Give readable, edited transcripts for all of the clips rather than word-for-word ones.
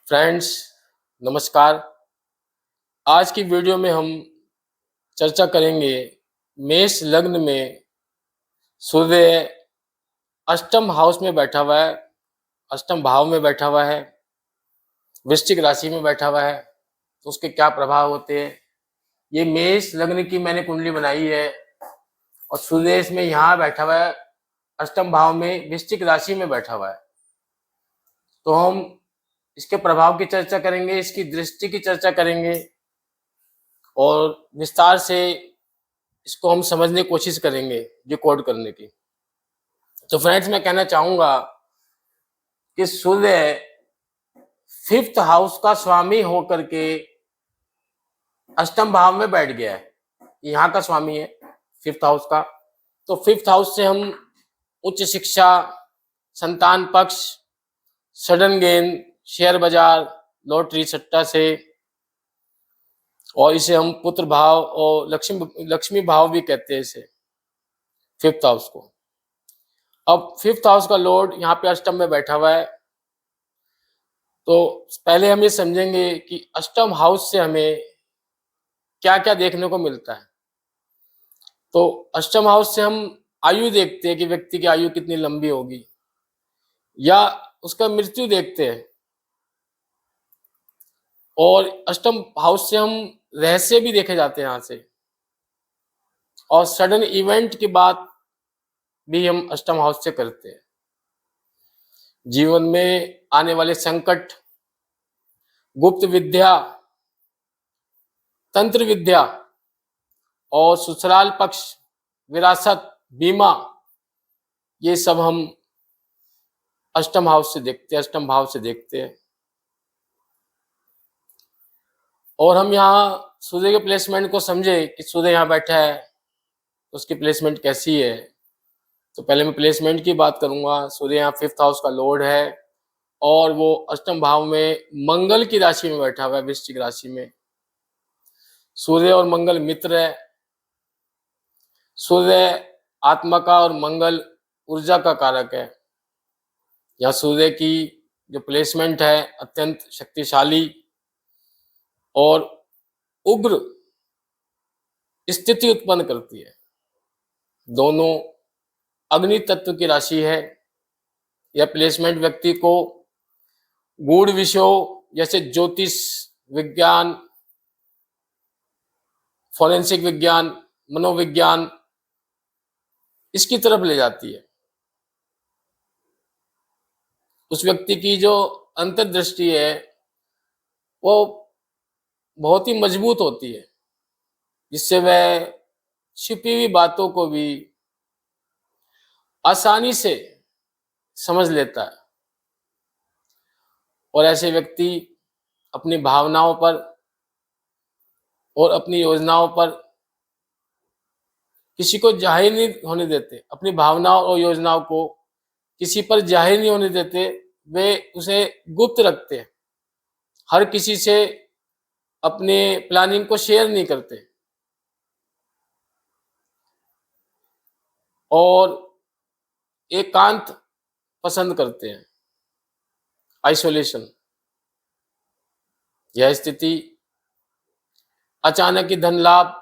Friends, नमस्कार। आज की वीडियो में हम चर्चा करेंगे मेष लग्न में सूर्य अष्टम हाउस में बैठा हुआ है, अष्टम भाव में बैठा हुआ है, वृश्चिक राशि में बैठा हुआ है, तो उसके क्या प्रभाव होते हैं। ये मेष लग्न की मैंने कुंडली बनाई है और सूर्य इसमें यहाँ बैठा हुआ है, अष्टम भाव में वृश्चिक राशि में बैठा हुआ है। तो हम इसके प्रभाव की चर्चा करेंगे, इसकी दृष्टि की चर्चा करेंगे और विस्तार से इसको हम समझने की कोशिश करेंगे, डिकोड करने की। तो फ्रेंड्स, मैं कहना चाहूंगा कि सूर्य 5th हाउस का स्वामी होकर के अष्टम भाव में बैठ गया है। यहाँ का स्वामी है 5th हाउस का। तो 5th हाउस से हम उच्च शिक्षा, संतान पक्ष, सडन गेन, शेयर बाजार, लॉटरी सट्टा से, और इसे हम पुत्र भाव और लक्ष्मी भाव भी कहते हैं इसे, 5th हाउस को। अब 5th हाउस का लॉर्ड यहाँ पे अष्टम में बैठा हुआ है। तो पहले हम ये समझेंगे कि अष्टम हाउस से हमें क्या क्या देखने को मिलता है। तो अष्टम हाउस से हम आयु देखते हैं कि व्यक्ति की आयु कितनी लंबी होगी, या उसका मृत्यु देखते हैं। और अष्टम हाउस से हम रहस्य भी देखे जाते हैं यहाँ से, और सडन इवेंट की बात भी हम अष्टम हाउस से करते हैं। जीवन में आने वाले संकट, गुप्त विद्या, तंत्र विद्या और ससुराल पक्ष, विरासत, बीमा, ये सब हम अष्टम हाउस से देखते हैं, अष्टम भाव से देखते हैं। और हम यहाँ सूर्य के प्लेसमेंट को समझे कि सूर्य यहाँ बैठा है तो उसकी प्लेसमेंट कैसी है। तो पहले मैं प्लेसमेंट की बात करूंगा। सूर्य यहाँ 5th हाउस का लॉर्ड है और वो अष्टम भाव में मंगल की राशि में बैठा हुआ है, वृश्चिक राशि में। सूर्य और मंगल मित्र है। सूर्य आत्मा का और मंगल ऊर्जा का कारक है। यहाँ सूर्य की जो प्लेसमेंट है अत्यंत शक्तिशाली और उग्र स्थिति उत्पन्न करती है। दोनों अग्नि तत्व की राशि है। यह प्लेसमेंट व्यक्ति को गूढ़ विषयों जैसे ज्योतिष विज्ञान, फोरेंसिक विज्ञान, मनोविज्ञान, इसकी तरफ ले जाती है। उस व्यक्ति की जो अंतर्दृष्टि है वो बहुत ही मजबूत होती है, जिससे वह छिपी हुई बातों को भी आसानी से समझ लेता है। और ऐसे व्यक्ति अपनी भावनाओं पर और अपनी योजनाओं पर किसी को जाहिर नहीं होने देते। अपनी भावनाओं और योजनाओं को किसी पर जाहिर नहीं होने देते, वे उसे गुप्त रखते हैं। हर किसी से अपने प्लानिंग को शेयर नहीं करते और एकांत पसंद करते हैं, आइसोलेशन। यह स्थिति अचानक ही धन लाभ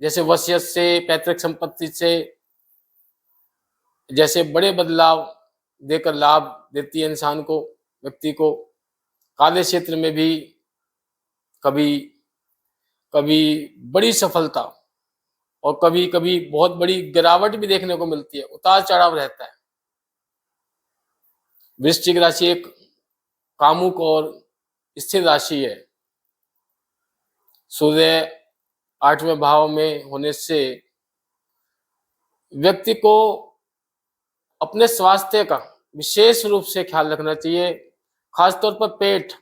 जैसे वसीयत से, पैतृक संपत्ति से, जैसे बड़े बदलाव देकर लाभ देती है इंसान को, व्यक्ति को। कार्य क्षेत्र में भी कभी कभी बड़ी सफलता और कभी कभी बहुत बड़ी गिरावट भी देखने को मिलती है, उतार चढ़ाव रहता है। वृश्चिक राशि एक कामुक और स्थिर राशि है। सूर्य 8वें भाव में होने से व्यक्ति को अपने स्वास्थ्य का विशेष रूप से ख्याल रखना चाहिए। खासतौर पर पेट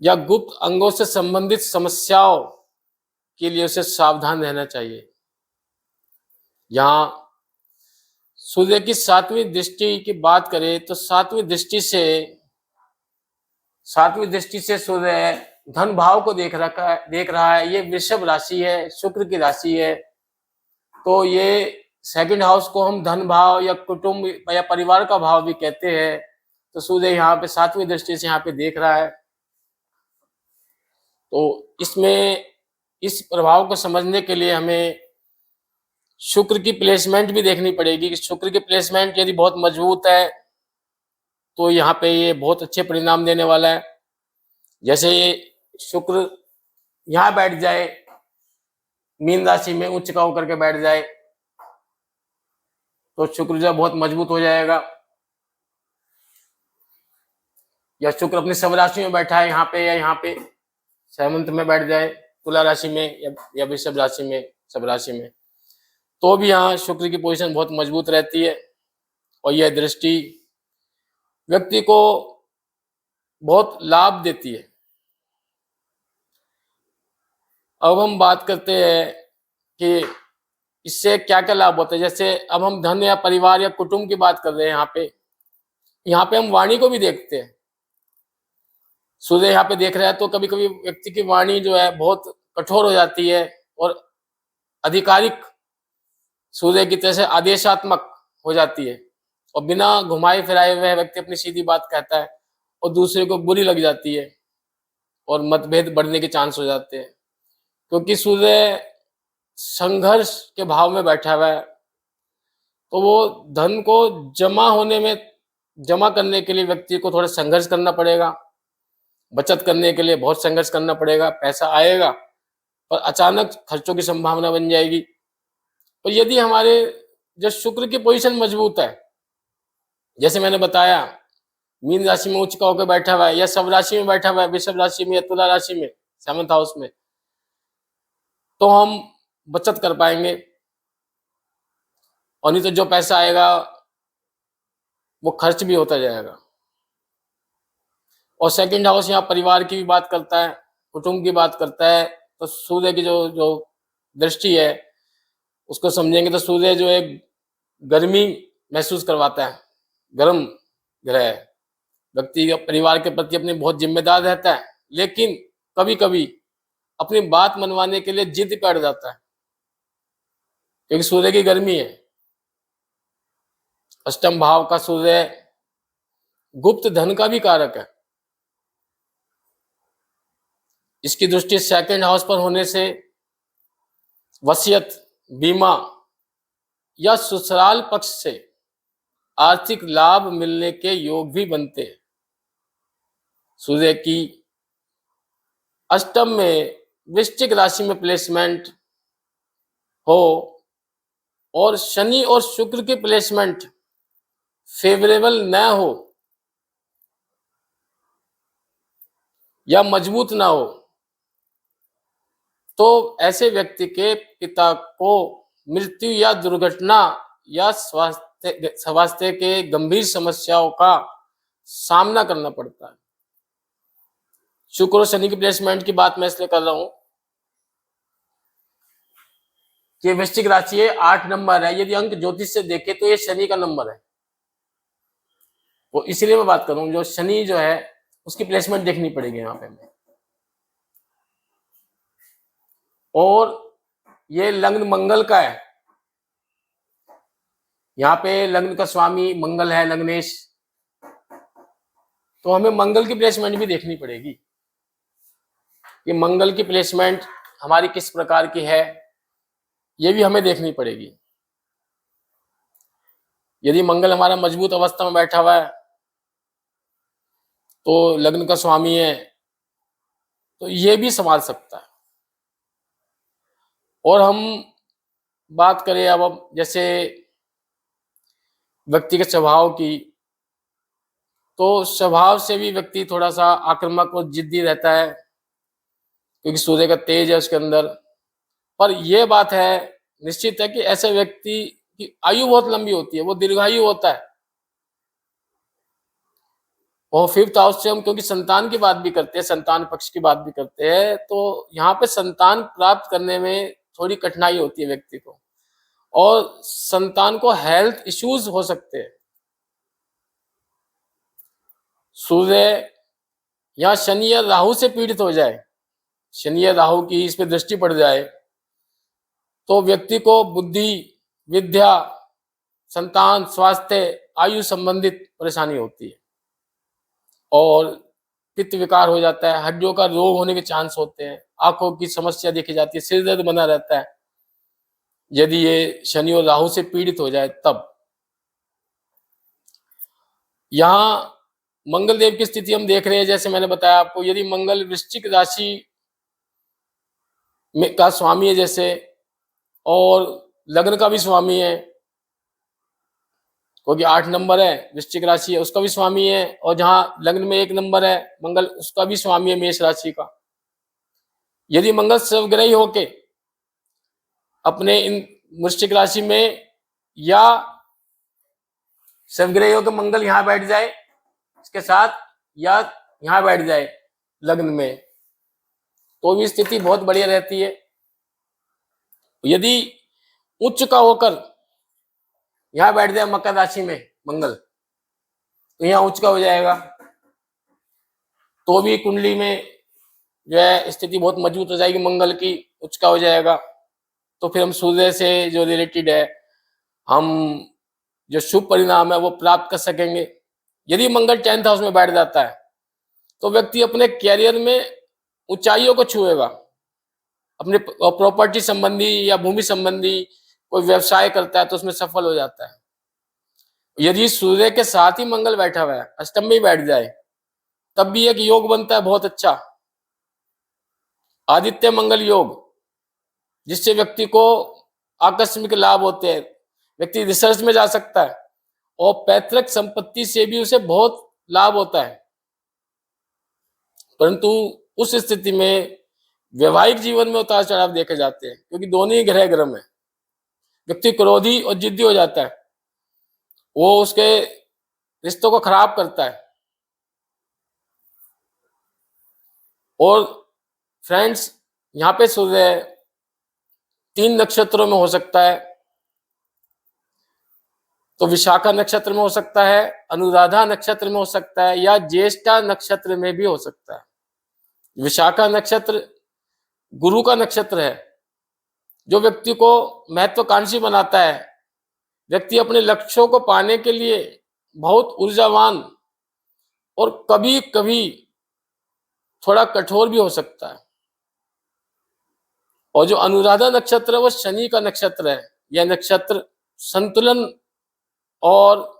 या गुप्त अंगों से संबंधित समस्याओं के लिए उसे सावधान रहना चाहिए। यहाँ सूर्य की 7वीं दृष्टि की बात करें तो 7वीं दृष्टि से सूर्य धन भाव को देख रहा है। ये वृषभ राशि है, शुक्र की राशि है। तो ये 2nd हाउस को हम धन भाव या कुटुंब या परिवार का भाव भी कहते हैं। तो सूर्य यहाँ पे 7वीं दृष्टि से यहाँ पे देख रहा है। तो इसमें इस प्रभाव को समझने के लिए हमें शुक्र की प्लेसमेंट भी देखनी पड़ेगी कि शुक्र की प्लेसमेंट यदि बहुत मजबूत है तो यहाँ पे ये बहुत अच्छे परिणाम देने वाला है। जैसे ये शुक्र यहाँ बैठ जाए, मीन राशि में उच्च का होकर के बैठ जाए, तो शुक्र जो बहुत मजबूत हो जाएगा। या शुक्र अपनी सब राशि में बैठा है यहाँ पे, या यहाँ पे 7th में बैठ जाए तुला राशि में या वृषभ राशि में, सब राशि में, तो भी यहाँ शुक्र की पोजीशन बहुत मजबूत रहती है और यह दृष्टि व्यक्ति को बहुत लाभ देती है। अब हम बात करते हैं कि इससे क्या क्या लाभ होता है। जैसे अब हम धन या परिवार या कुटुंब की बात कर रहे हैं, यहाँ पे हम वाणी को भी देखते हैं। सूर्य यहाँ पे देख रहा है तो कभी कभी व्यक्ति की वाणी जो है बहुत कठोर हो जाती है और आधिकारिक सूर्य की तरह से आदेशात्मक हो जाती है और बिना घुमाए फिराए हुए व्यक्ति अपनी सीधी बात कहता है और दूसरे को बुरी लग जाती है और मतभेद बढ़ने के चांस हो जाते हैं, क्योंकि सूर्य संघर्ष के भाव में बैठा हुआ है। तो वो धन को जमा करने के लिए व्यक्ति को थोड़ा संघर्ष करना पड़ेगा, बचत करने के लिए बहुत संघर्ष करना पड़ेगा। पैसा आएगा पर अचानक खर्चों की संभावना बन जाएगी। तो यदि हमारे जो शुक्र की पोजीशन मजबूत है, जैसे मैंने बताया मीन राशि में उच्च का होकर बैठा हुआ है या सब राशि में बैठा हुआ है, वृषभ राशि में या तुला राशि में 7th हाउस में, तो हम बचत कर पाएंगे। और नहीं तो जो पैसा आएगा वो खर्च भी होता जाएगा। और 2nd हाउस यहाँ परिवार की भी बात करता है, कुटुंब की बात करता है। तो सूर्य की जो दृष्टि है उसको समझेंगे तो सूर्य जो है गर्मी महसूस करवाता है, गर्म ग्रह है। व्यक्ति परिवार के प्रति अपने बहुत जिम्मेदार रहता है, लेकिन कभी कभी अपनी बात मनवाने के लिए जिद पे अड़ जाता है, क्योंकि सूर्य की गर्मी है। अष्टम भाव का सूर्य गुप्त धन का भी कारक है। इसकी दृष्टि 2nd हाउस पर होने से वसीयत, बीमा या ससुराल पक्ष से आर्थिक लाभ मिलने के योग भी बनते हैं। सूर्य की अष्टम में वृश्चिक राशि में प्लेसमेंट हो और शनि और शुक्र की प्लेसमेंट फेवरेबल न हो या मजबूत ना हो, तो ऐसे व्यक्ति के पिता को मृत्यु या दुर्घटना या स्वास्थ्य के गंभीर समस्याओं का सामना करना पड़ता है। शुक्र और शनि की प्लेसमेंट की बात मैं इसलिए कर रहा हूं कि वृश्चिक राशि है, 8 नंबर है। यदि अंक ज्योतिष से देखे तो ये शनि का नंबर है, तो इसलिए मैं बात कर रहा हूं। जो शनि जो है उसकी प्लेसमेंट देखनी पड़ेगी यहाँ पे हमें। और ये लग्न मंगल का है, यहाँ पे लग्न का स्वामी मंगल है, लग्नेश, तो हमें मंगल की प्लेसमेंट भी देखनी पड़ेगी। ये मंगल की प्लेसमेंट हमारी किस प्रकार की है ये भी हमें देखनी पड़ेगी। यदि मंगल हमारा मजबूत अवस्था में बैठा हुआ है तो लग्न का स्वामी है, तो ये भी संभाल सकता है। और हम बात करें अब जैसे व्यक्ति के स्वभाव की, तो स्वभाव से भी व्यक्ति थोड़ा सा आक्रामक और जिद्दी रहता है, क्योंकि सूर्य का तेज है उसके अंदर। पर यह बात है निश्चित है कि ऐसे व्यक्ति की आयु बहुत लंबी होती है, वो दीर्घायु होता है। और 5th हाउस से हम क्योंकि संतान की बात भी करते हैं, संतान पक्ष की बात भी करते हैं, तो यहाँ पे संतान प्राप्त करने में थोड़ी कठिनाई होती है व्यक्ति को, और संतान को हेल्थ इश्यूज हो सकते हैं। सूर्य या शनि या राहु से पीड़ित हो जाए, शनि या राहु की इस पे दृष्टि पड़ जाए, तो व्यक्ति को बुद्धि, विद्या, संतान, स्वास्थ्य, आयु संबंधित परेशानी होती है। और पित्त विकार हो जाता है, हड्डियों का रोग होने के चांस होते हैं, आंखों की समस्या देखी जाती है, सिर दर्द बना रहता है यदि ये शनि और राहु से पीड़ित हो जाए तब। यहाँ मंगल देव की स्थिति हम देख रहे हैं, जैसे मैंने बताया आपको, यदि मंगल वृश्चिक राशि में का स्वामी है जैसे, और लग्न का भी स्वामी है, क्योंकि 8 नंबर है, वृश्चिक राशि है, उसका भी स्वामी है, और जहां लग्न में 1 नंबर है मंगल, उसका भी स्वामी है मेष राशि का। यदि मंगल सर्वग्रही होके अपने इन वृश्चिक राशि में, या सर्वग्रही होकर मंगल यहाँ बैठ जाए इसके साथ, या यहाँ बैठ जाए लग्न में, तो भी स्थिति बहुत बढ़िया रहती है। यदि उच्च का होकर यहाँ बैठ जाए मकर राशि में मंगल, तो यहाँ उच्च का हो जाएगा, तो भी कुंडली में जो है स्थिति बहुत मजबूत हो जाएगी मंगल की, उच्च का हो जाएगा। तो फिर हम सूर्य से जो रिलेटेड है, हम जो शुभ परिणाम है वो प्राप्त कर सकेंगे। यदि मंगल 10th हाउस में बैठ जाता है तो व्यक्ति अपने कैरियर में ऊंचाइयों को छुएगा, अपने प्रॉपर्टी संबंधी या भूमि संबंधी कोई व्यवसाय करता है तो उसमें सफल हो जाता है। यदि सूर्य के साथ ही मंगल बैठा हुआ है, अष्टम में बैठ जाए, तब भी एक योग बनता है बहुत अच्छा, आदित्य मंगल योग, जिससे व्यक्ति को आकस्मिक लाभ होते हैं, व्यक्ति रिसर्च में जा सकता है, और पैतृक संपत्ति से भी उसे बहुत लाभ होता है। परंतु उस स्थिति में वैवाहिक जीवन में उतार चढ़ाव देखे जाते हैं, क्योंकि दोनों ही ग्रह गर्म है। व्यक्ति क्रोधी और जिद्दी हो जाता है, वो उसके रिश्तों को खराब करता है। और फ्रेंड्स, यहाँ पे सूर्य 3 नक्षत्रों में हो सकता है, तो विशाखा नक्षत्र में हो सकता है, अनुराधा नक्षत्र में हो सकता है, या ज्येष्ठा नक्षत्र में भी हो सकता है। विशाखा नक्षत्र गुरु का नक्षत्र है, जो व्यक्ति को महत्वाकांक्षी बनाता है। व्यक्ति अपने लक्ष्यों को पाने के लिए बहुत ऊर्जावान और कभी कभी थोड़ा कठोर भी हो सकता है। और जो अनुराधा नक्षत्र है वो शनि का नक्षत्र है। यह नक्षत्र संतुलन और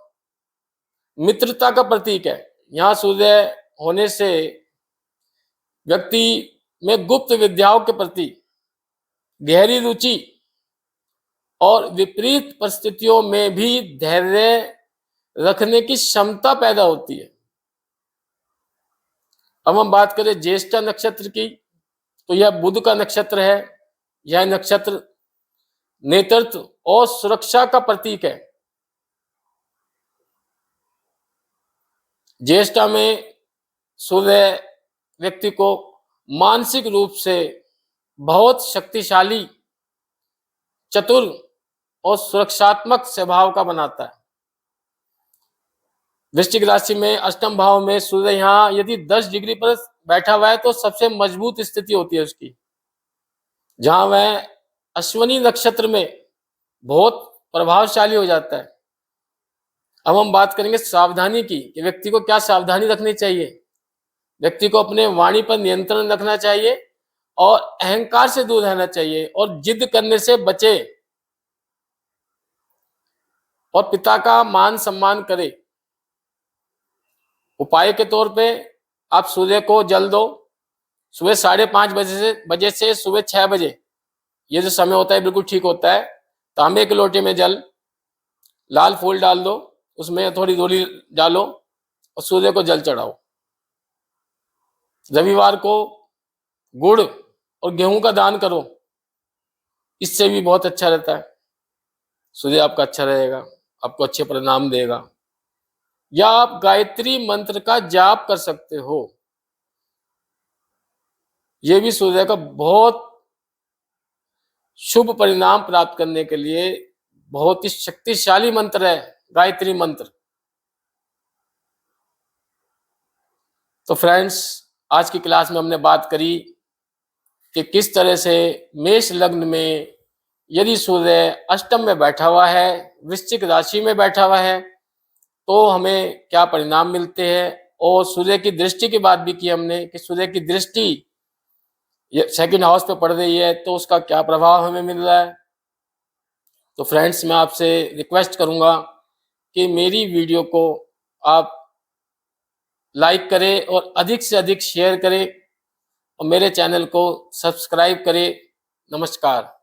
मित्रता का प्रतीक है। यहाँ सूर्य होने से व्यक्ति में गुप्त विद्याओं के प्रति गहरी रुचि और विपरीत परिस्थितियों में भी धैर्य रखने की क्षमता पैदा होती है। अब हम बात करें ज्येष्ठा नक्षत्र की, तो यह बुध का नक्षत्र है। यह नक्षत्र नेतृत्व और सुरक्षा का प्रतीक है। ज्येष्ठा में सूर्य व्यक्ति को मानसिक रूप से बहुत शक्तिशाली, चतुर और सुरक्षात्मक स्वभाव का बनाता है। वृश्चिक राशि में अष्टम भाव में सूर्य यहाँ यदि 10 डिग्री पर बैठा हुआ है तो सबसे मजबूत स्थिति होती है उसकी, जहां वह अश्विनी नक्षत्र में बहुत प्रभावशाली हो जाता है। अब हम बात करेंगे सावधानी की, कि व्यक्ति को क्या सावधानी रखनी चाहिए। व्यक्ति को अपने वाणी पर नियंत्रण रखना चाहिए और अहंकार से दूर रहना चाहिए और जिद करने से बचे और पिता का मान सम्मान करे। उपाय के तौर पे आप सूर्य को जल दो। सुबह 5:30 बजे से सुबह 6 बजे, ये जो समय होता है बिल्कुल ठीक होता है। तांबे के लोटे में जल, लाल फूल डाल दो, उसमें थोड़ी रोली डालो और सूर्य को जल चढ़ाओ। रविवार को गुड़ और गेहूं का दान करो, इससे भी बहुत अच्छा रहता है। सूर्य आपका अच्छा रहेगा, आपको अच्छे परिणाम देगा। या आप गायत्री मंत्र का जाप कर सकते हो, यह भी सूर्य का बहुत शुभ परिणाम प्राप्त करने के लिए बहुत ही शक्तिशाली मंत्र है, गायत्री मंत्र। तो फ्रेंड्स, आज की क्लास में हमने बात करी कि किस तरह से मेष लग्न में यदि सूर्य अष्टम में बैठा हुआ है, वृश्चिक राशि में बैठा हुआ है, तो हमें क्या परिणाम मिलते हैं और सूर्य की दृष्टि की बात भी की हमने कि सूर्य की दृष्टि सेकंड हाउस पे पड़ रही है तो उसका क्या प्रभाव हमें मिल रहा है। तो फ्रेंड्स, मैं आपसे रिक्वेस्ट करूंगा कि मेरी वीडियो को आप लाइक करें और अधिक से अधिक शेयर करें और मेरे चैनल को सब्सक्राइब करें। नमस्कार।